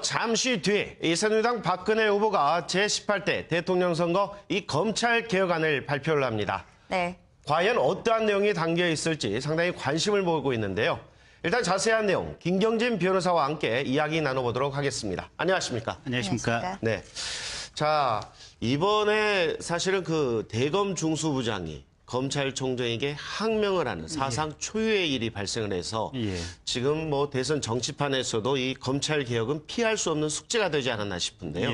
잠시 뒤 이 새누리당 박근혜 후보가 제18대 대통령 선거 이 검찰 개혁안을 발표를 합니다. 네. 과연 어떠한 내용이 담겨 있을지 상당히 관심을 모으고 있는데요. 일단 자세한 내용 김경진 변호사와 함께 이야기 나눠보도록 하겠습니다. 안녕하십니까? 안녕하십니까? 네. 자, 이번에 사실은 그 대검 중수부장이 검찰총장에게 항명을 하는 사상 초유의 일이 발생을 해서 지금 뭐 대선 정치판에서도 이 검찰 개혁은 피할 수 없는 숙제가 되지 않았나 싶은데요.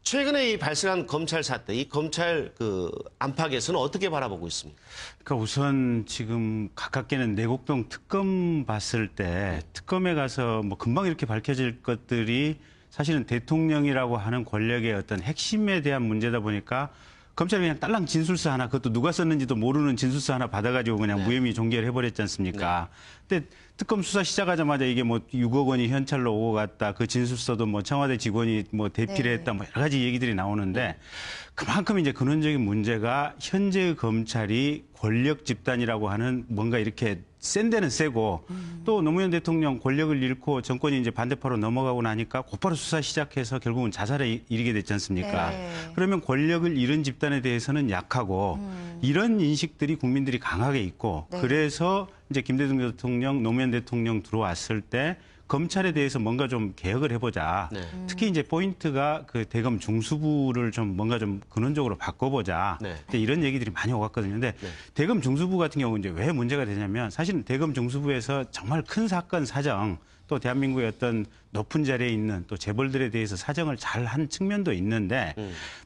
최근에 이 발생한 검찰 사태, 이 검찰 그 안팎에서는 어떻게 바라보고 있습니까? 그러니까 우선 지금 가깝게는 내곡동 특검 봤을 때 특검에 가서 뭐 금방 이렇게 밝혀질 것들이 사실은 대통령이라고 하는 권력의 어떤 핵심에 대한 문제다 보니까 검찰이 그냥 딸랑 진술서 하나, 그것도 누가 썼는지도 모르는 진술서 하나 받아가지고 그냥 무혐의 종결을 해버렸지 않습니까? 근데 특검 수사 시작하자마자 이게 뭐 6억 원이 현찰로 오고 갔다, 그 진술서도 뭐 청와대 직원이 뭐 대피를 했다, 뭐 여러 가지 얘기들이 나오는데 그만큼 이제 근원적인 문제가 현재의 검찰이 권력 집단이라고 하는 뭔가 이렇게 센 데는 세고 또 노무현 대통령 권력을 잃고 정권이 이제 반대파로 넘어가고 나니까 곧바로 수사 시작해서 결국은 자살에 이르게 됐지 않습니까? 그러면 권력을 잃은 집단에 대해서는 약하고 이런 인식들이 국민들이 강하게 있고 그래서 이제 김대중 대통령, 노무현 대통령 들어왔을 때 검찰에 대해서 뭔가 좀 개혁을 해보자. 특히 이제 포인트가 그 대검 중수부를 좀 뭔가 좀 근원적으로 바꿔보자. 이런 얘기들이 많이 오갔거든요. 근데 대검 중수부 같은 경우 이제 왜 문제가 되냐면 사실은 대검 중수부에서 정말 큰 사건 사정 또 대한민국의 어떤 높은 자리에 있는 또 재벌들에 대해서 사정을 잘 한 측면도 있는데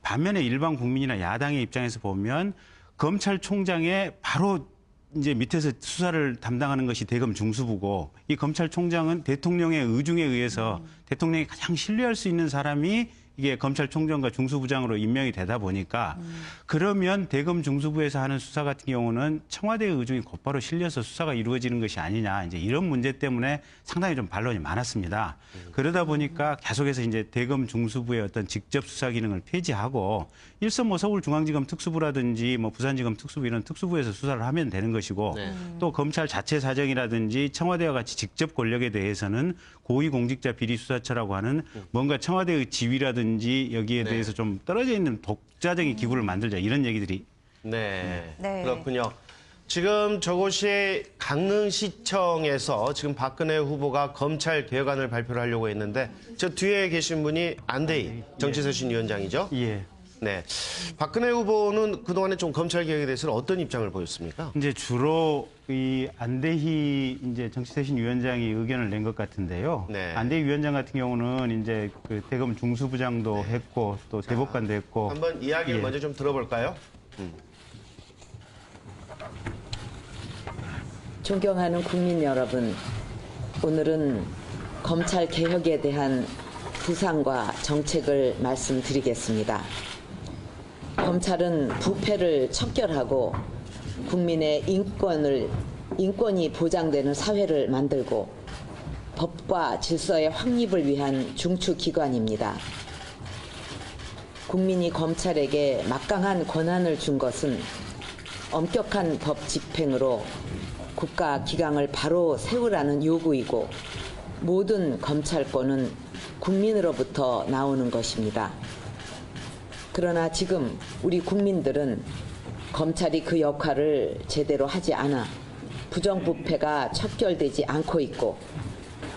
반면에 일반 국민이나 야당의 입장에서 보면 검찰총장의 바로 이제 밑에서 수사를 담당하는 것이 대검 중수부고 이 검찰총장은 대통령의 의중에 의해서 대통령이 가장 신뢰할 수 있는 사람이 이게 검찰총장과 중수부장으로 임명이 되다 보니까 그러면 대검 중수부에서 하는 수사 같은 경우는 청와대의 의중이 곧바로 실려서 수사가 이루어지는 것이 아니냐, 이제 이런 문제 때문에 상당히 좀 반론이 많았습니다. 그러다 보니까 계속해서 이제 대검 중수부의 어떤 직접 수사 기능을 폐지하고 일선 뭐 서울중앙지검 특수부라든지 뭐 부산지검 특수부 이런 특수부에서 수사를 하면 되는 것이고 또 검찰 자체 사정이라든지 청와대와 같이 직접 권력에 대해서는 고위공직자 비리수사처라고 하는 뭔가 청와대의 지위라든지 여기에 대해서 좀 떨어져 있는 독자적인 기구를 만들자, 이런 얘기들이. 그렇군요. 지금 저곳이 강릉시청에서 지금 박근혜 후보가 검찰 개혁안을 발표를 하려고 했는데 저 뒤에 계신 분이 안대희 정치쇄신위원장이죠? 네. 박근혜 후보는 그동안에 좀 검찰 개혁에 대해서는 어떤 입장을 보였습니까? 이제 주로 이 안대희 이제 정치쇄신위원장이 의견을 낸 것 같은데요. 안대희 위원장 같은 경우는 이제 그 대검 중수부장도 했고 또 대법관도 했고. 한번 이야기를 먼저 좀 들어볼까요? 존경하는 국민 여러분, 오늘은 검찰 개혁에 대한 구상과 정책을 말씀드리겠습니다. 검찰은 부패를 척결하고 국민의 인권이 보장되는 사회를 만들고 법과 질서의 확립을 위한 중추기관입니다. 국민이 검찰에게 막강한 권한을 준 것은 엄격한 법 집행으로 국가 기강을 바로 세우라는 요구이고 모든 검찰권은 국민으로부터 나오는 것입니다. 그러나 지금 우리 국민들은 검찰이 그 역할을 제대로 하지 않아 부정부패가 척결되지 않고 있고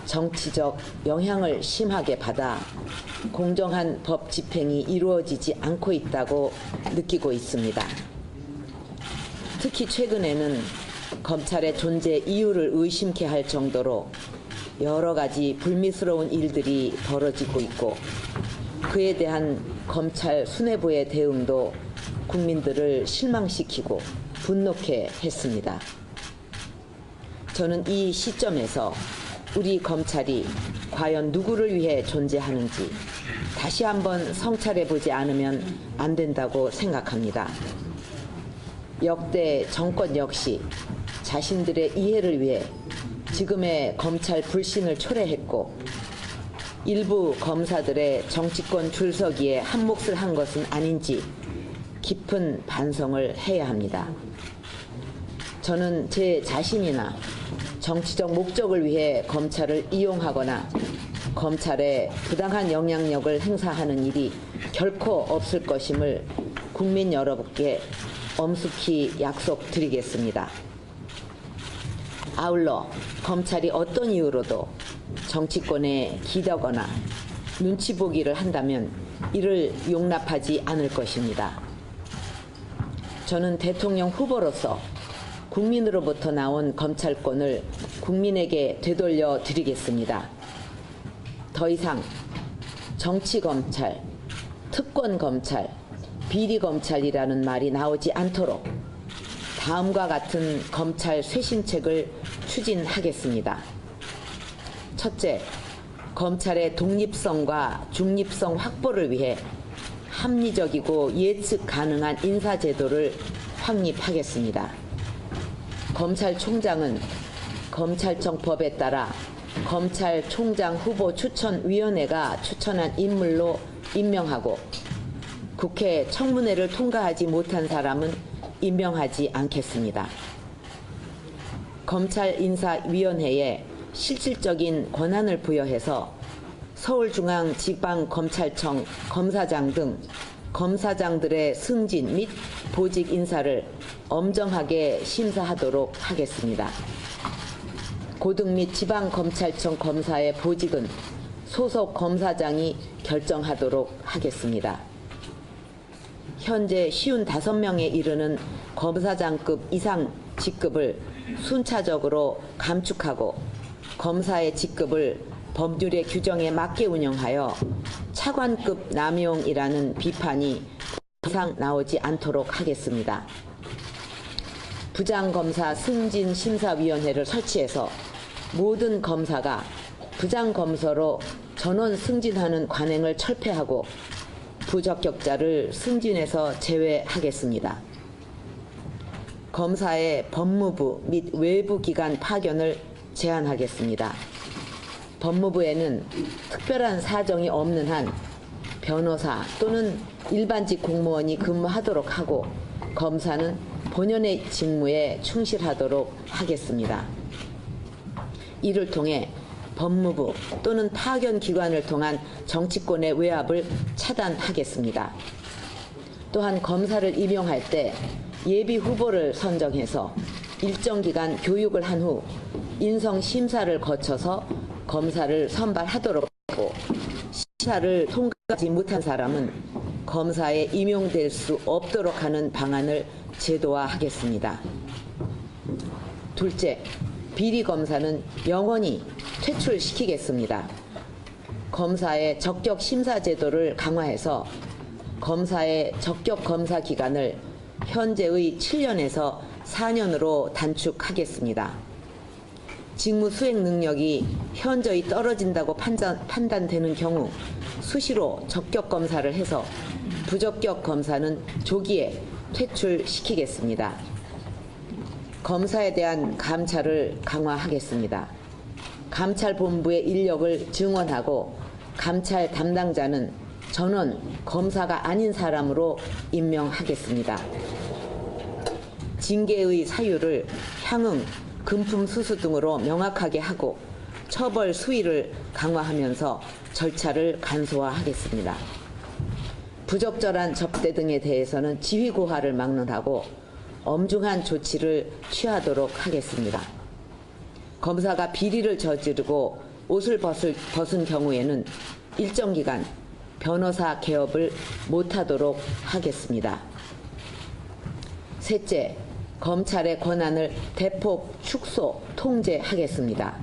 정치적 영향을 심하게 받아 공정한 법 집행이 이루어지지 않고 있다고 느끼고 있습니다. 특히 최근에는 검찰의 존재 이유를 의심케 할 정도로 여러 가지 불미스러운 일들이 벌어지고 있고 그에 대한 검찰 수뇌부의 대응도 국민들을 실망시키고 분노케 했습니다. 저는 이 시점에서 우리 검찰이 과연 누구를 위해 존재하는지 다시 한번 성찰해보지 않으면 안 된다고 생각합니다. 역대 정권 역시 자신들의 이해를 위해 지금의 검찰 불신을 초래했고 일부 검사들의 정치권 줄서기에 한몫을 한 것은 아닌지 깊은 반성을 해야 합니다. 저는 제 자신이나 정치적 목적을 위해 검찰을 이용하거나 검찰에 부당한 영향력을 행사하는 일이 결코 없을 것임을 국민 여러분께 엄숙히 약속드리겠습니다. 아울러 검찰이 어떤 이유로도 정치권에 기대거나 눈치 보기를 한다면 이를 용납하지 않을 것입니다. 저는 대통령 후보로서 국민으로부터 나온 검찰권을 국민에게 되돌려 드리겠습니다. 더 이상 정치검찰, 특권검찰, 비리검찰이라는 말이 나오지 않도록 다음과 같은 검찰 쇄신책을 추진하겠습니다. 첫째, 검찰의 독립성과 중립성 확보를 위해 합리적이고 예측 가능한 인사제도를 확립하겠습니다. 검찰총장은 검찰청법에 따라 검찰총장 후보 추천위원회가 추천한 인물로 임명하고 국회 청문회를 통과하지 못한 사람은 임명하지 않겠습니다. 검찰인사위원회에 실질적인 권한을 부여해서 서울중앙지방검찰청 검사장 등 검사장들의 승진 및 보직 인사를 엄정하게 심사하도록 하겠습니다. 고등 및 지방검찰청 검사의 보직은 소속 검사장이 결정하도록 하겠습니다. 현재 55명에 이르는 검사장급 이상 직급을 순차적으로 감축하고 검사의 직급을 법률의 규정에 맞게 운영하여 차관급 남용이라는 비판이 더 이상 나오지 않도록 하겠습니다. 부장검사 승진심사위원회를 설치해서 모든 검사가 부장검사로 전원 승진하는 관행을 철폐하고 부적격자를 승진해서 제외하겠습니다. 검사의 법무부 및 외부 기관 파견을 제한하겠습니다. 법무부에는 특별한 사정이 없는 한 변호사 또는 일반직 공무원이 근무하도록 하고 검사는 본연의 직무에 충실하도록 하겠습니다. 이를 통해 법무부 또는 파견 기관을 통한 정치권의 외압을 차단하겠습니다. 또한 검사를 임용할 때 예비 후보를 선정해서 일정 기간 교육을 한 후 인성 심사를 거쳐서 검사를 선발하도록 하고 심사를 통과하지 못한 사람은 검사에 임용될 수 없도록 하는 방안을 제도화하겠습니다. 둘째, 비리 검사는 영원히 퇴출시키겠습니다. 검사의 적격 심사 제도를 강화해서 검사의 적격 검사 기간을 현재의 7년에서 4년으로 단축하겠습니다. 직무 수행 능력이 현저히 떨어진다고 판단되는 경우 수시로 적격 검사를 해서 부적격 검사는 조기에 퇴출시키겠습니다. 검사에 대한 감찰을 강화하겠습니다. 감찰본부의 인력을 증원하고 감찰 담당자는 전원 검사가 아닌 사람으로 임명하겠습니다. 징계의 사유를 향응, 금품 수수 등으로 명확하게 하고 처벌 수위를 강화하면서 절차를 간소화하겠습니다. 부적절한 접대 등에 대해서는 지휘고하를 막론하고 엄중한 조치를 취하도록 하겠습니다. 검사가 비리를 저지르고 옷을 벗은 경우에는 일정 기간 변호사 개업을 못하도록 하겠습니다. 셋째, 검찰의 권한을 대폭 축소, 통제하겠습니다.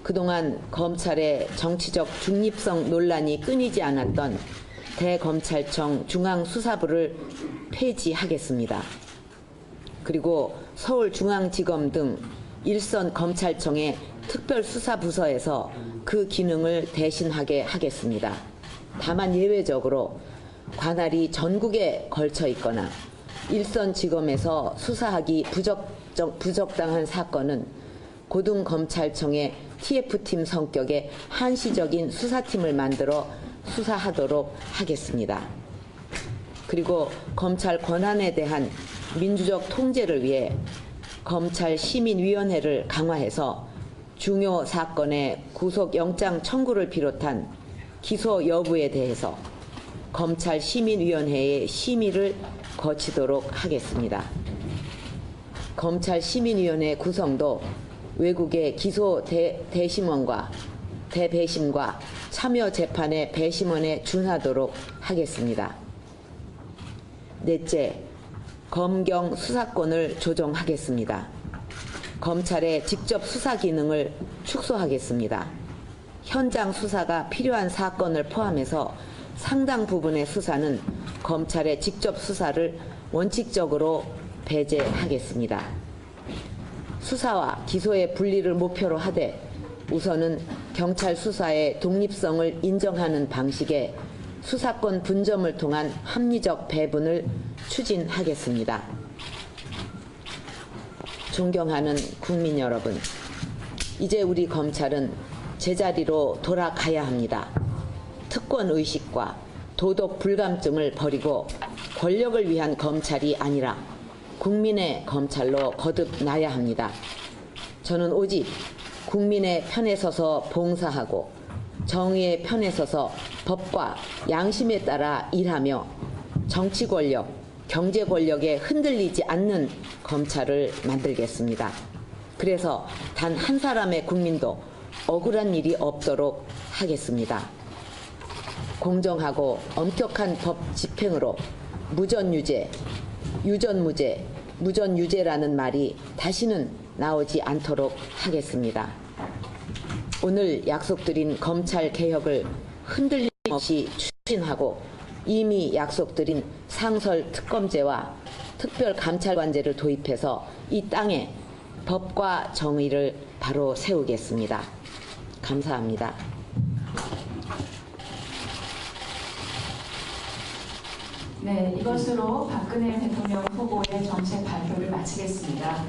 그동안 검찰의 정치적 중립성 논란이 끊이지 않았던 대검찰청 중앙수사부를 폐지하겠습니다. 그리고 서울중앙지검 등 일선 검찰청의 특별수사부서에서 그 기능을 대신하게 하겠습니다. 다만 예외적으로 관할이 전국에 걸쳐 있거나 일선지검에서 수사하기 부적당한 사건은 고등검찰청의 TF팀 성격의 한시적인 수사팀을 만들어 수사하도록 하겠습니다. 그리고 검찰 권한에 대한 민주적 통제를 위해 검찰시민위원회를 강화해서 중요 사건의 구속영장 청구를 비롯한 기소 여부에 대해서 검찰시민위원회의 심의를 거치도록 하겠습니다. 검찰시민위원회 구성도 외국의 기소 대심원과 대배심과 참여 재판의 배심원에 준하도록 하겠습니다. 넷째, 검경 수사권을 조정하겠습니다. 검찰의 직접 수사 기능을 축소하겠습니다. 현장 수사가 필요한 사건을 포함해서 상당 부분의 수사는 검찰의 직접 수사를 원칙적으로 배제하겠습니다. 수사와 기소의 분리를 목표로 하되 우선은 경찰 수사의 독립성을 인정하는 방식의 수사권 분점을 통한 합리적 배분을 추진하겠습니다. 존경하는 국민 여러분, 이제 우리 검찰은 제자리로 돌아가야 합니다. 특권 의식과 도덕 불감증을 버리고 권력을 위한 검찰이 아니라 국민의 검찰로 거듭나야 합니다. 저는 오직 국민의 편에 서서 봉사하고 정의의 편에 서서 법과 양심에 따라 일하며 정치 권력, 경제 권력에 흔들리지 않는 검찰을 만들겠습니다. 그래서 단 한 사람의 국민도 억울한 일이 없도록 하겠습니다. 공정하고 엄격한 법 집행으로 무전유죄, 유전무죄, 무전유죄라는 말이 다시는 나오지 않도록 하겠습니다. 오늘 약속드린 검찰 개혁을 흔들림 없이 추진하고 이미 약속드린 상설특검제와 특별감찰관제를 도입해서 이 땅에 법과 정의를 바로 세우겠습니다. 감사합니다. 네, 이것으로 박근혜 대통령 후보의 정책 발표를 마치겠습니다.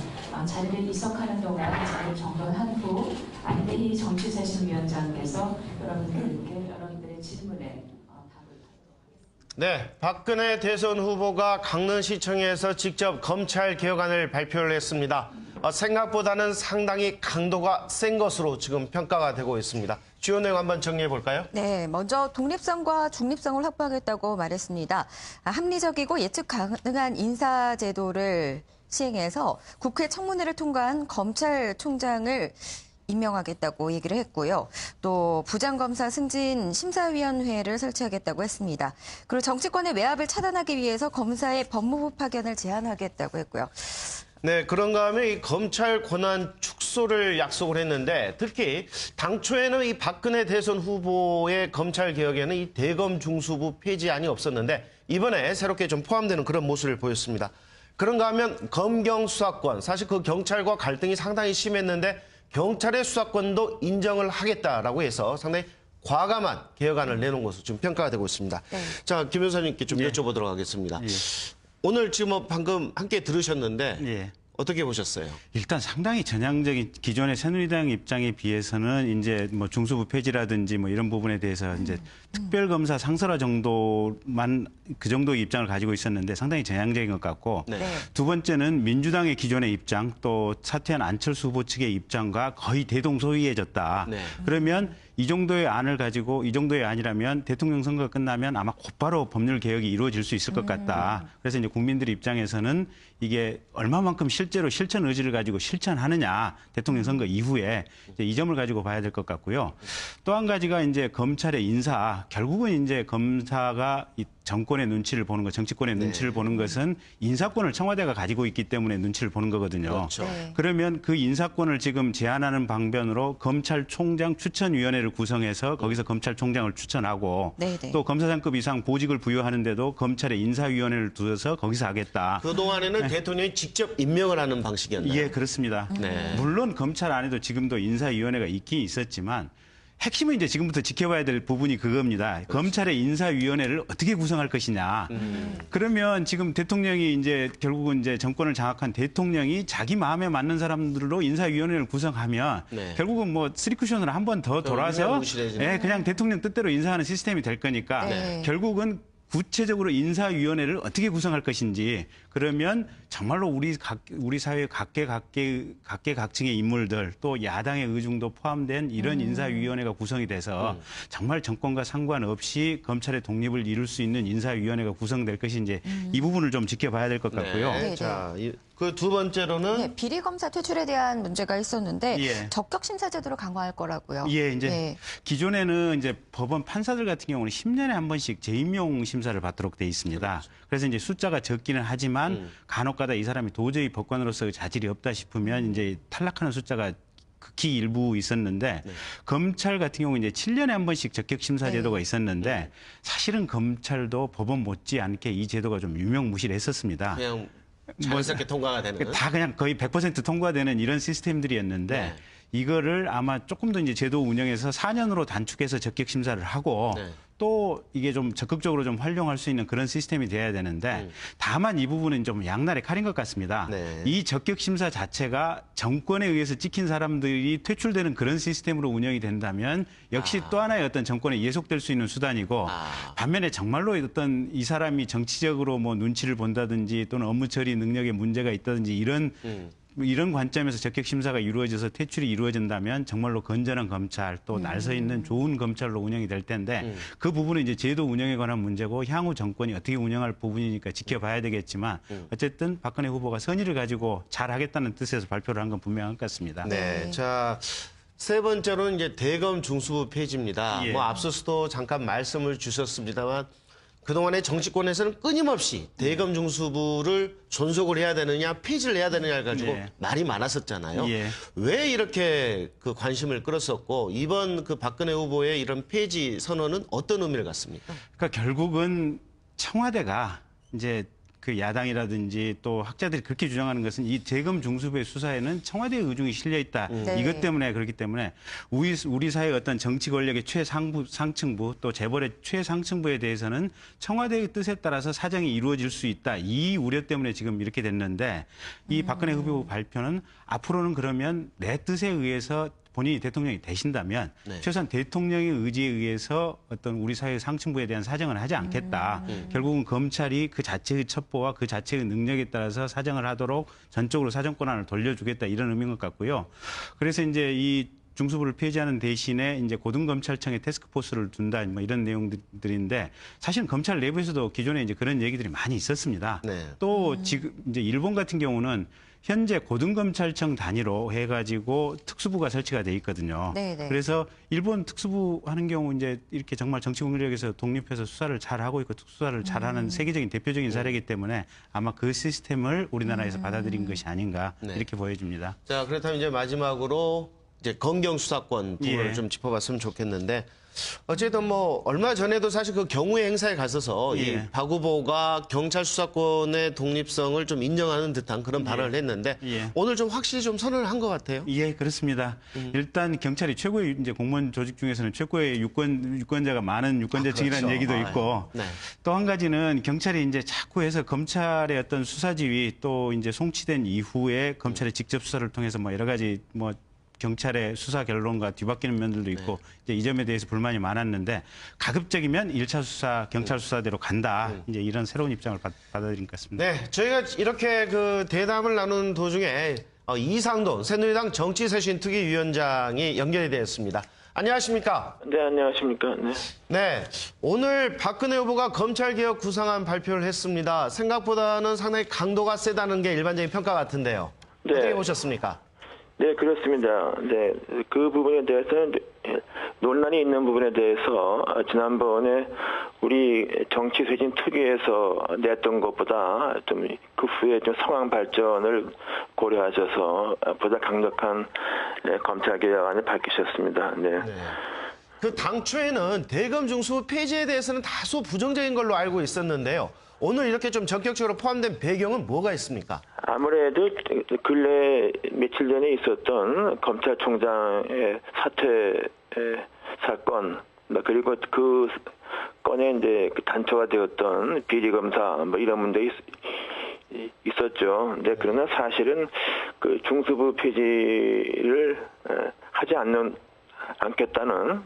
자리를 이석하는 동안 자리를 정돈한 후 안대희 정치쇄신위원장께서 여러분들의 질문에 답을 하도록 하겠습니다. 네, 박근혜 대선 후보가 강릉시청에서 직접 검찰 개혁안을 발표를 했습니다. 생각보다는 상당히 강도가 센 것으로 지금 평가가 되고 있습니다. 주요 내용 한번 정리해 볼까요? 네, 먼저 독립성과 중립성을 확보하겠다고 말했습니다. 합리적이고 예측 가능한 인사제도를 시행해서 국회 청문회를 통과한 검찰총장을 임명하겠다고 얘기를 했고요. 또 부장검사 승진 심사위원회를 설치하겠다고 했습니다. 그리고 정치권의 외압을 차단하기 위해서 검사의 법무부 파견을 제한하겠다고 했고요. 네, 그런가 하면 이 검찰 권한 축소를 약속을 했는데 특히 당초에는 이 박근혜 대선 후보의 검찰 개혁에는 이 대검 중수부 폐지안이 없었는데 이번에 새롭게 좀 포함되는 그런 모습을 보였습니다. 그런가 하면 검경 수사권, 사실 그 경찰과 갈등이 상당히 심했는데 경찰의 수사권도 인정을 하겠다라고 해서 상당히 과감한 개혁안을 내놓은 것으로 지금 평가가 되고 있습니다. 네. 자, 김 변호사님께 좀 여쭤보도록 하겠습니다. 오늘 지금 방금 함께 들으셨는데 어떻게 보셨어요? 일단 상당히 전향적인 기존의 새누리당 입장에 비해서는 이제 뭐 중수부 폐지라든지 뭐 이런 부분에 대해서 이제 특별검사 상설화 정도만 그 정도의 입장을 가지고 있었는데 상당히 전향적인 것 같고 네. 두 번째는 민주당의 기존의 입장 또 사퇴한 안철수 후보 측의 입장과 거의 대동소이해졌다. 네. 그러면 이 정도의 안을 가지고 이 정도의 안이라면 대통령 선거가 끝나면 아마 곧바로 법률 개혁이 이루어질 수 있을 것 같다. 그래서 이제 국민들 입장에서는 이게 얼마만큼 실제로 실천 의지를 가지고 실천하느냐 대통령 선거 이후에 이제 이 점을 가지고 봐야 될 것 같고요. 또 한 가지가 이제 검찰의 인사 결국은 이제 검사가 이 정권의 눈치를 보는 것, 정치권의 눈치를 보는 것은 인사권을 청와대가 가지고 있기 때문에 눈치를 보는 거거든요. 그렇죠. 네. 그러면 그 인사권을 지금 제한하는 방변으로 검찰총장 추천위원회를 구성해서 거기서 검찰총장을 추천하고 네네. 또 검사장급 이상 보직을 부여하는데도 검찰의 인사위원회를 두어서 거기서 하겠다. 그동안에는 대통령이 직접 임명을 하는 방식이었나요? 예, 그렇습니다. 네. 물론 검찰 안에도 지금도 인사위원회가 있긴 있었지만 핵심은 이제 지금부터 지켜봐야 될 부분이 그겁니다. 검찰의 인사위원회를 어떻게 구성할 것이냐. 그러면 지금 대통령이 이제 결국은 이제 정권을 장악한 대통령이 자기 마음에 맞는 사람들로 인사위원회를 구성하면 네. 결국은 뭐 쓰리쿠션으로 한 번 더 돌아서 무실해지는 그냥 대통령 뜻대로 인사하는 시스템이 될 거니까 네. 결국은 구체적으로 인사위원회를 어떻게 구성할 것인지, 그러면 정말로 우리 사회 각계각층의 인물들, 또 야당의 의중도 포함된 이런 인사위원회가 구성이 돼서 정말 정권과 상관없이 검찰의 독립을 이룰 수 있는 인사위원회가 구성될 것인지 이 부분을 좀 지켜봐야 될 것 같고요. 네. 자, 그 두 번째로는 네, 비리 검사 퇴출에 대한 문제가 있었는데 예. 적격 심사 제도를 강화할 거라고요. 예, 이제 네. 기존에는 이제 법원 판사들 같은 경우는 10년에 한 번씩 재임용 심사를 받도록 돼 있습니다. 그래서 이제 숫자가 적기는 하지만 간혹가다 이 사람이 도저히 법관으로서 자질이 없다 싶으면 이제 탈락하는 숫자가 극히 일부 있었는데 검찰 같은 경우 이제 7년에 한 번씩 적격 심사 제도가 있었는데 사실은 검찰도 법원 못지않게 이 제도가 좀 유명무실했었습니다. 그냥 자연스럽게 통과가 되는. 다 그냥 거의 100% 통과되는 이런 시스템들이었는데 네. 이거를 아마 조금 더 이제 제도 운영에서 4년으로 단축해서 적격 심사를 하고 네. 또 이게 좀 적극적으로 좀 활용할 수 있는 그런 시스템이 돼야 되는데 다만 이 부분은 좀 양날의 칼인 것 같습니다. 네. 이 적격 심사 자체가 정권에 의해서 찍힌 사람들이 퇴출되는 그런 시스템으로 운영이 된다면 역시 또 하나의 어떤 정권에 예속될 수 있는 수단이고 반면에 정말로 어떤 이 사람이 정치적으로 뭐 눈치를 본다든지 또는 업무 처리 능력에 문제가 있다든지 이런 관점에서 적격 심사가 이루어져서 퇴출이 이루어진다면 정말로 건전한 검찰 또 날 서 있는 좋은 검찰로 운영이 될 텐데 그 부분은 이제 제도 운영에 관한 문제고 향후 정권이 어떻게 운영할 부분이니까 지켜봐야 되겠지만 어쨌든 박근혜 후보가 선의를 가지고 잘하겠다는 뜻에서 발표를 한 건 분명한 것 같습니다. 네. 자, 세 번째로는 이제 대검 중수부 폐지입니다. 예. 뭐 앞서서도 잠깐 말씀을 주셨습니다만 그동안의 정치권에서는 끊임없이 대검 중수부를 존속을 해야 되느냐, 폐지를 해야 되느냐를 가지고 예. 말이 많았었잖아요. 예. 왜 이렇게 그 관심을 끌었었고 이번 그 박근혜 후보의 이런 폐지 선언은 어떤 의미를 갖습니까? 그러니까 결국은 청와대가 이제 그 야당이라든지 또 학자들이 그렇게 주장하는 것은 이 대검 중수부의 수사에는 청와대의 의중이 실려 있다. 네. 이것 때문에 그렇기 때문에 우리 사회의 어떤 정치 권력의 최상층부 또 재벌의 최상층부에 대해서는 청와대의 뜻에 따라서 사정이 이루어질 수 있다. 이 우려 때문에 지금 이렇게 됐는데 이 박근혜 후보 발표는 앞으로는 그러면 내 뜻에 의해서 본인이 대통령이 되신다면 네. 최소한 대통령의 의지에 의해서 어떤 우리 사회 상층부에 대한 사정을 하지 않겠다. 결국은 검찰이 그 자체의 첩보와 그 자체의 능력에 따라서 사정을 하도록 전적으로 사정 권한을 돌려주겠다 이런 의미인 것 같고요. 그래서 이제 이 중수부를 폐지하는 대신에 이제 고등검찰청에 태스크포스를 둔다 뭐 이런 내용들인데 사실은 검찰 내부에서도 기존에 이제 그런 얘기들이 많이 있었습니다. 네. 또 지금 이제 일본 같은 경우는 현재 고등검찰청 단위로 해가지고 특수부가 설치가 돼 있거든요. 네네. 그래서 일본 특수부 하는 경우 이제 이렇게 정말 정치 권력에서 독립해서 수사를 잘 하고 있고 특수사를 잘하는 세계적인 대표적인 사례이기 때문에 아마 그 시스템을 우리나라에서 받아들인 것이 아닌가 네. 이렇게 보여집니다. 자, 그렇다면 이제 마지막으로 이제 검경 수사권 부분을 예. 좀 짚어봤으면 좋겠는데 어쨌든 뭐 얼마 전에도 사실 그 경우의 행사에 갔어서 이 예. 박 후보가 경찰 수사권의 독립성을 좀 인정하는 듯한 그런 발언을 했는데 예. 오늘 좀 확실히 좀 선언을 한 것 같아요. 예, 그렇습니다. 일단 경찰이 최고의 이제 공무원 조직 중에서는 최고의 유권자가 많은 유권자층이라는 그렇죠. 얘기도 있고 네. 또 한 가지는 경찰이 이제 자꾸 해서 검찰의 어떤 수사 지휘 또 이제 송치된 이후에 검찰의 직접 수사를 통해서 뭐 여러 가지 뭐 경찰의 수사 결론과 뒤바뀌는 면들도 있고 이제 이 점에 대해서 불만이 많았는데 가급적이면 1차 수사 경찰 수사대로 간다. 이제 이런 새로운 입장을 받아들인 것 같습니다. 네, 저희가 이렇게 그 대담을 나누는 도중에 이상돈 새누리당 정치쇄신특위위원장이 연결이 되었습니다. 안녕하십니까? 네, 안녕하십니까. 네. 네, 오늘 박근혜 후보가 검찰개혁 구상안 발표를 했습니다. 생각보다는 상당히 강도가 세다는 게 일반적인 평가 같은데요. 네. 어떻게 보셨습니까? 네, 그렇습니다. 네, 그 부분에 대해서는 논란이 있는 부분에 대해서 지난번에 우리 정치쇄신 특위에서 냈던 것보다 좀 그 후에 좀 상황 발전을 고려하셔서 보다 강력한 검찰개혁안을 밝히셨습니다. 네. 네. 그 당초에는 대검 중수부 폐지에 대해서는 다소 부정적인 걸로 알고 있었는데요. 오늘 이렇게 좀 전격적으로 포함된 배경은 뭐가 있습니까? 아무래도 근래 며칠 전에 있었던 검찰총장의 사퇴 사건, 그리고 그 건에 이제 단초가 되었던 비리검사 뭐 이런 문제가 있었죠. 네, 그러나 사실은 그 중수부 폐지를 하지 않겠다는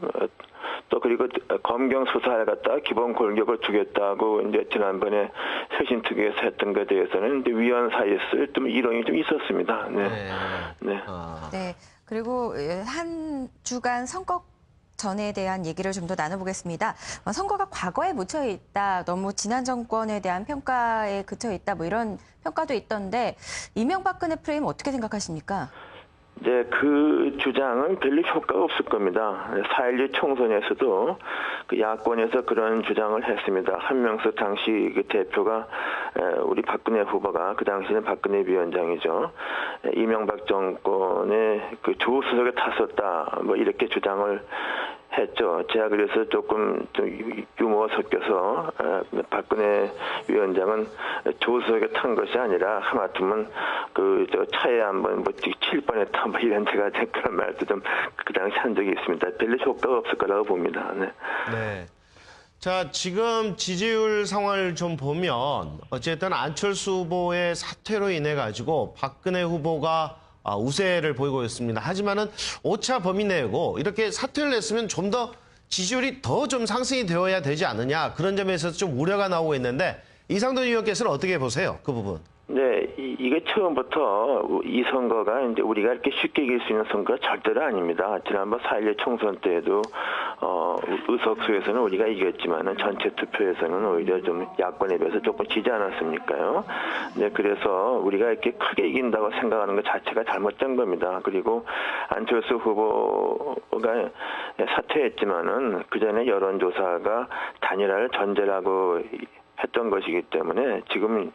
또 그리고 검경 수사를 갖다가 기본 골격을 두겠다고 이제 지난번에 쇄신특위에서 했던 것에 대해서는 이제 위헌 사유였을 좀 이론이 좀 있었습니다. 네. 네. 네. 그리고 한 주간 선거 전에 대한 얘기를 좀 더 나눠보겠습니다. 선거가 과거에 묻혀 있다, 너무 지난 정권에 대한 평가에 그쳐 있다, 뭐 이런 평가도 있던데 이명박근혜 프레임 어떻게 생각하십니까? 이제 그 주장은 별로 효과가 없을 겁니다. 4.16 총선에서도 그 야권에서 그런 주장을 했습니다. 한명숙 당시 그 대표가 우리 박근혜 후보가 그 당시에는 박근혜 위원장이죠. 이명박 정권의 그 조수석에 탔었다. 뭐 이렇게 주장을 했죠. 제가 그래서 조금 좀 유머가 섞여서 박근혜 위원장은 조수석에 탄 것이 아니라 하마터면 그 저 차에 한번 뭐 칠 뻔했다 뭐 이런 제가 그런 말도 좀 그 당시 한 적이 있습니다. 별로 효과가 없을 거라고 봅니다. 네. 네. 자, 지금 지지율 상황을 좀 보면 어쨌든 안철수 후보의 사퇴로 인해 가지고 박근혜 후보가 우세를 보이고 있습니다. 하지만은 오차 범위 내고 이렇게 사퇴를 했으면 좀 더 지지율이 더 좀 상승이 되어야 되지 않느냐, 그런 점에서 좀 우려가 나오고 있는데 이상돈 의원께서는 어떻게 보세요? 그 부분. 네, 이게 처음부터 이 선거가 이제 우리가 이렇게 쉽게 이길 수 있는 선거가 절대로 아닙니다. 지난번 4.16 총선 때에도 의석수에서는 우리가 이겼지만은 전체 투표에서는 오히려 좀 야권에 비해서 조금 지지 않았습니까요? 네, 그래서 우리가 이렇게 크게 이긴다고 생각하는 것 자체가 잘못된 겁니다. 그리고 안철수 후보가 사퇴했지만은 그 전에 여론조사가 단일화를 전제라고 했던 것이기 때문에 지금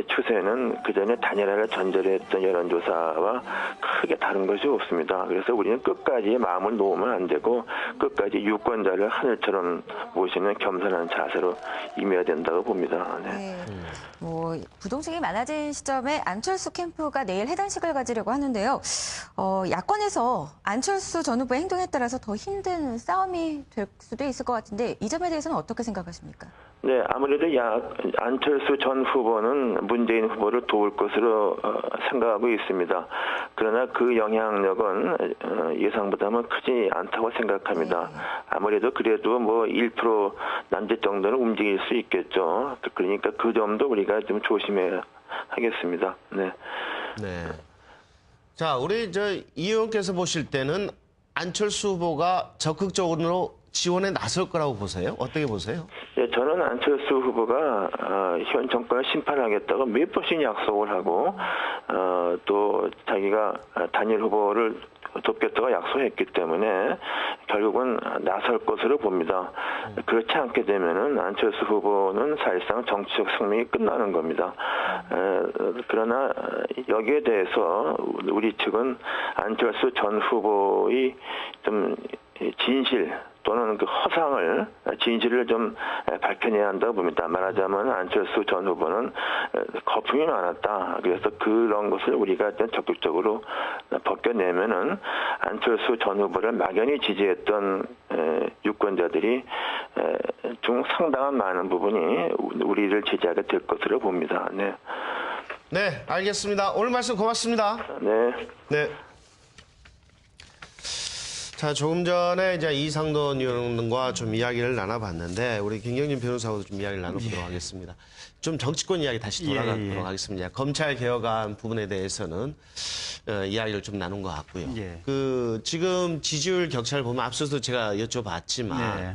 추세는 그 전에 단일화를 전제로 했던 여론조사와 크게 다른 것이 없습니다. 그래서 우리는 끝까지 마음을 놓으면 안 되고 끝까지 유권자를 하늘처럼 모시는 겸손한 자세로 임해야 된다고 봅니다. 네. 네. 뭐 부동층이 많아진 시점에 안철수 캠프가 내일 해단식을 가지려고 하는데요. 야권에서 안철수 전 후보의 행동에 따라서 더 힘든 싸움이 될 수도 있을 것 같은데 이 점에 대해서는 어떻게 생각하십니까? 네, 아무래도 안철수 전 후보는 문재인 후보를 도울 것으로 생각하고 있습니다. 그러나 그 영향력은 예상보다는 크지 않다고 생각합니다. 아무래도 그래도 뭐 1% 남짓 정도는 움직일 수 있겠죠. 그러니까 그 점도 우리가 좀 조심해야 하겠습니다. 네. 네. 자, 우리 이 의원께서 보실 때는 안철수 후보가 적극적으로 지원에 나설 거라고 보세요? 어떻게 보세요? 네, 저는 안철수 후보가 현 정권을 심판하겠다고 몇 번씩 약속을 하고 또 자기가 단일 후보를 돕겠다고 약속했기 때문에 결국은 나설 것으로 봅니다. 그렇지 않게 되면은 안철수 후보는 사실상 정치적 승리가 끝나는 겁니다. 그러나 여기에 대해서 우리 측은 안철수 전 후보의 좀 진실 또는 그 허상을, 진실을 좀 밝혀내야 한다고 봅니다. 말하자면 안철수 전 후보는 거품이 많았다. 그래서 그런 것을 우리가 적극적으로 벗겨내면은 안철수 전 후보를 막연히 지지했던 유권자들이 중 상당한 많은 부분이 우리를 지지하게 될 것으로 봅니다. 네. 네, 알겠습니다. 오늘 말씀 고맙습니다. 네. 네. 자, 조금 전에 이제 이상돈 의원과 좀 이야기를 나눠봤는데 우리 김경진 변호사하고도 좀 이야기를 나눠보도록 하겠습니다. 좀 정치권 이야기 다시 돌아가도록 하겠습니다. 검찰 개혁안 부분에 대해서는 이야기를 좀 나눈 것 같고요. 지금 지지율 격차를 보면 앞서서 제가 여쭤봤지만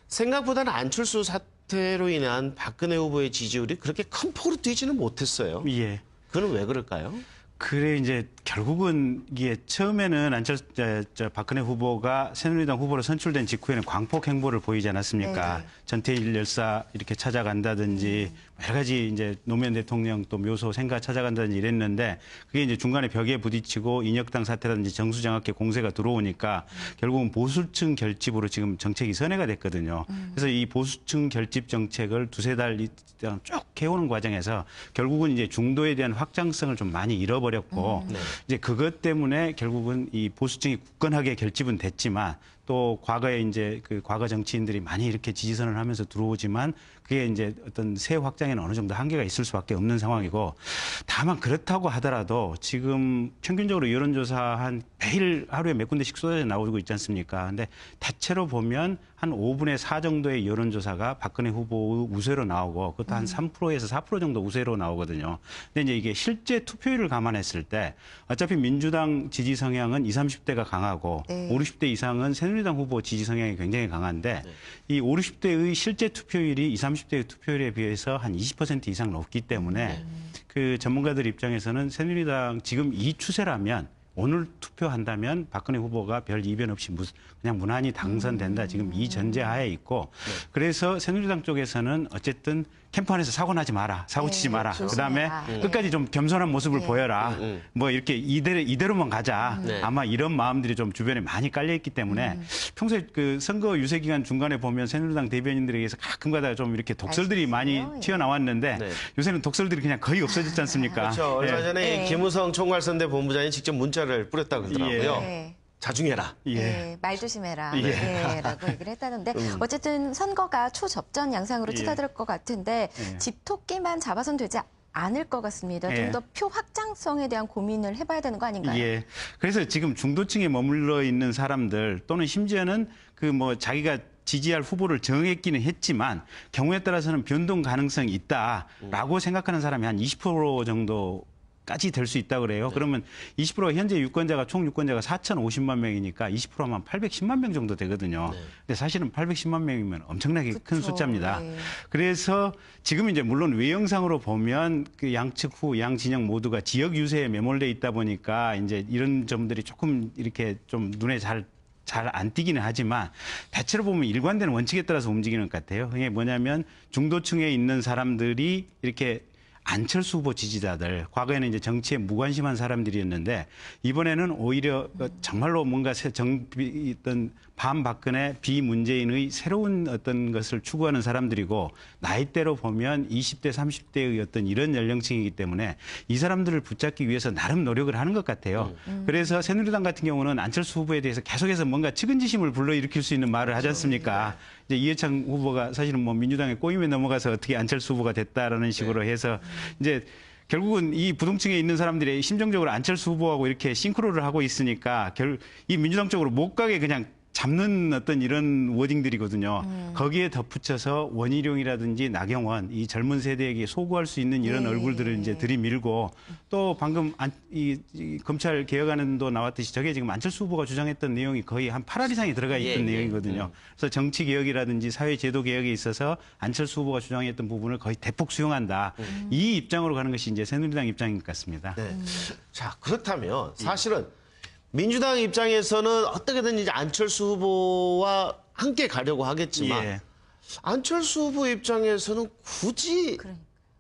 생각보다는 안철수 사태로 인한 박근혜 후보의 지지율이 그렇게 큰 폭으로 뛰지는 못했어요. 그건 왜 그럴까요? 그래 이제 결국은 이게 처음에는 박근혜 후보가 새누리당 후보로 선출된 직후에는 광폭 행보를 보이지 않았습니까? 전태일 열사 이렇게 찾아간다든지 여러 가지 이제 노무현 대통령 또 묘소 생가 찾아간다든지 이랬는데 그게 이제 중간에 벽에 부딪히고 인혁당 사태라든지 정수장학회 공세가 들어오니까 결국은 보수층 결집으로 지금 정책이 선회가 됐거든요. 그래서 이 보수층 결집 정책을 두세 달 쭉 해오는 과정에서 결국은 이제 중도에 대한 확장성을 좀 많이 잃어버렸고 이제 그것 때문에 결국은 이 보수층이 굳건하게 결집은 됐지만 또 또 과거에 이제 그 과거 정치인들이 많이 이렇게 지지선을 하면서 들어오지만 그게 이제 어떤 세 확장에는 어느 정도 한계가 있을 수밖에 없는 상황이고 다만 그렇다고 하더라도 지금 평균적으로 여론조사 한 매일 하루에 몇 군데씩 쏟아져 나오고 있지 않습니까? 근데 대체로 보면 한 5분의 4 정도의 여론조사가 박근혜 후보 우세로 나오고 그것도 한 3%에서 4% 정도 우세로 나오거든요. 근데 이제 이게 실제 투표율을 감안했을 때 어차피 민주당 지지 성향은 20, 30대가 강하고 네. 50, 60대 이상은 새누리당 후보 지지 성향이 굉장히 강한데 이 50, 60대의 실제 투표율이 20, 30대의 투표율에 비해서 한 20% 이상 높기 때문에 그 전문가들 입장에서는 새누리당 지금 이 추세라면 오늘 투표한다면 박근혜 후보가 별 이변 없이 그냥 무난히 당선된다. 지금 이 전제하에 있고 그래서 새누리당 쪽에서는 어쨌든 캠프 안에서 사고 나지 마라. 사고 치지 마라. 그다음에 끝까지 좀 겸손한 모습을 보여라. 뭐 이렇게 이대로만 가자. 아마 이런 마음들이 좀 주변에 많이 깔려 있기 때문에 평소에 그 선거 유세 기간 중간에 보면 새누리당 대변인들에 의해서 가끔가다 좀 이렇게 독설들이 많이 튀어나왔는데 요새는 독설들이 그냥 거의 없어졌지 않습니까? 그렇죠. 얼마 예. 전에 김우성 총괄선대 본부장이 직접 문자를 뿌렸다고 그러더라고요. 네. 자중해라. 예. 네, 말 조심해라. 예. 네, 라고 얘기를 했다는데 어쨌든 선거가 초접전 양상으로 예. 치닫을 것 같은데 예. 집토끼만 잡아선 되지 않을 것 같습니다. 예. 좀 더 표 확장성에 대한 고민을 해봐야 되는 거 아닌가요? 예. 그래서 지금 중도층에 머물러 있는 사람들 또는 심지어는 그 뭐 자기가 지지할 후보를 정했기는 했지만 경우에 따라서는 변동 가능성이 있다라고 생각하는 사람이 한 20% 정도 까지 될 수 있다고 그래요. 그러면 20% 현재 유권자가 총 유권자가 4,050만 명이니까 20%면 810만 명 정도 되거든요. 근데 사실은 810만 명이면 엄청나게 큰 그쵸. 숫자입니다. 네. 그래서 지금 이제 물론 외형상으로 보면 그 양측 후 양 진영 모두가 지역 유세에 매몰돼 있다 보니까 이제 이런 점들이 조금 이렇게 좀 눈에 잘 안 띄기는 하지만 대체로 보면 일관된 원칙에 따라서 움직이는 것 같아요. 그게 뭐냐면 중도층에 있는 사람들이 이렇게 안철수 후보 지지자들, 과거에는 이제 정치에 무관심한 사람들이었는데 이번에는 오히려 정말로 뭔가 어떤 반박근혜 비문재인의 새로운 어떤 것을 추구하는 사람들이고 나이대로 보면 20대, 30대의 어떤 이런 연령층이기 때문에 이 사람들을 붙잡기 위해서 나름 노력을 하는 것 같아요. 그래서 새누리당 같은 경우는 안철수 후보에 대해서 계속해서 뭔가 측은지심을 불러일으킬 수 있는 말을 하지 않습니까? 이제 이해창 후보가 사실은 뭐 민주당의 꼬임에 넘어가서 어떻게 안철수 후보가 됐다라는 식으로 해서 이제 결국은 이 부동층에 있는 사람들이 심정적으로 안철수 후보하고 이렇게 싱크로를 하고 있으니까 이 민주당 쪽으로 못 가게 그냥 잡는 어떤 이런 워딩들이거든요. 거기에 덧붙여서 원희룡이라든지 나경원 이 젊은 세대에게 소구할 수 있는 이런 얼굴들을 이제 들이밀고 또 방금 이 검찰 개혁안도 나왔듯이 저게 지금 안철수 후보가 주장했던 내용이 거의 한 8할 이상이 들어가 있던 내용이거든요. 그래서 정치 개혁이라든지 사회 제도 개혁에 있어서 안철수 후보가 주장했던 부분을 거의 대폭 수용한다. 이 입장으로 가는 것이 이제 새누리당 입장인 것 같습니다. 네. 자, 그렇다면 사실은 민주당 입장에서는 어떻게든 이제 안철수 후보와 함께 가려고 하겠지만 예. 안철수 후보 입장에서는 굳이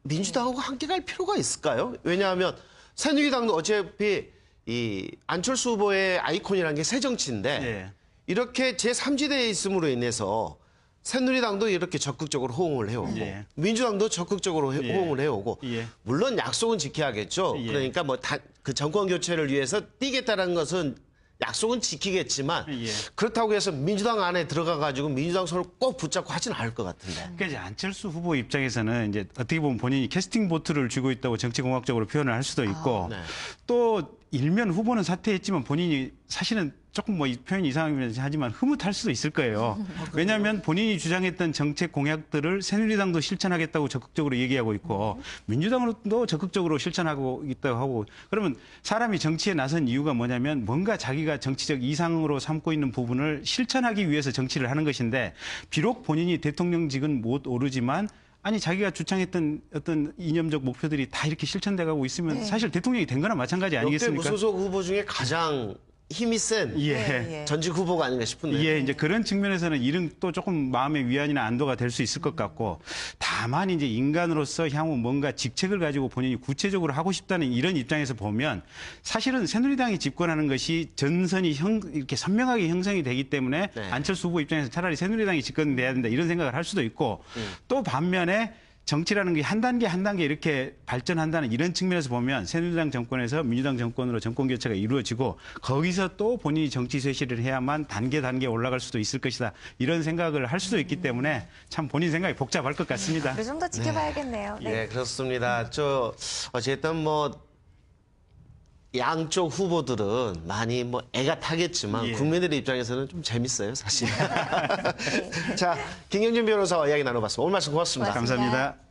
민주당하고 함께 갈 필요가 있을까요? 왜냐하면 새누리당도 어차피 이 안철수 후보의 아이콘이라는 게 새정치인데 예. 이렇게 제3지대에 있음으로 인해서 새누리당도 이렇게 적극적으로 호응을 해오고 예. 민주당도 적극적으로 호응을 해오고 예. 물론 약속은 지켜야겠죠. 예. 그러니까 뭐 그 정권 교체를 위해서 뛰겠다는 것은 약속은 지키겠지만 예. 그렇다고 해서 민주당 안에 들어가 가지고 민주당 손을 꼭 붙잡고 하지는 않을 것 같은데. 그러니까 이제 안철수 후보 입장에서는 이제 어떻게 보면 본인이 캐스팅 보트를 쥐고 있다고 정치공학적으로 표현을 할 수도 있고 네. 또 일면 후보는 사퇴했지만 본인이 사실은 조금 뭐 이 표현이 이상하긴 하지만 흐뭇할 수도 있을 거예요. 왜냐하면 본인이 주장했던 정책 공약들을 새누리당도 실천하겠다고 적극적으로 얘기하고 있고 민주당도 적극적으로 실천하고 있다고 하고 그러면 사람이 정치에 나선 이유가 뭐냐면 뭔가 자기가 정치적 이상으로 삼고 있는 부분을 실천하기 위해서 정치를 하는 것인데 비록 본인이 대통령직은 못 오르지만 아니 자기가 주창했던 어떤 이념적 목표들이 다 이렇게 실천돼가고 있으면 사실 대통령이 된 거나 마찬가지 역대 아니겠습니까? 무소속 후보 중에 가장 힘이 센 예. 전직 후보가 아닌가 싶은데. 예, 이제 그런 측면에서는 이런 또 조금 마음의 위안이나 안도가 될 수 있을 것 같고 다만 이제 인간으로서 향후 뭔가 직책을 가지고 본인이 구체적으로 하고 싶다는 이런 입장에서 보면 사실은 새누리당이 집권하는 것이 전선이 이렇게 선명하게 형성이 되기 때문에 네. 안철수 후보 입장에서 차라리 새누리당이 집권돼야 된다 이런 생각을 할 수도 있고 또 반면에 정치라는 게 한 단계 한 단계 이렇게 발전한다는 이런 측면에서 보면 새누리당 정권에서 민주당 정권으로 정권 교체가 이루어지고 거기서 또 본인이 정치 쇄신을 해야만 단계 올라갈 수도 있을 것이다. 이런 생각을 할 수도 있기 때문에 참 본인 생각이 복잡할 것 같습니다. 좀 더 지켜봐야겠네요. 네. 예, 그렇습니다. 어쨌든 뭐 양쪽 후보들은 많이 뭐 애가 타겠지만 예. 국민들의 입장에서는 좀 재밌어요, 사실. 자, 김경진 변호사와 이야기 나눠봤습니다. 오늘 말씀 고맙습니다. 고맙습니다. 감사합니다.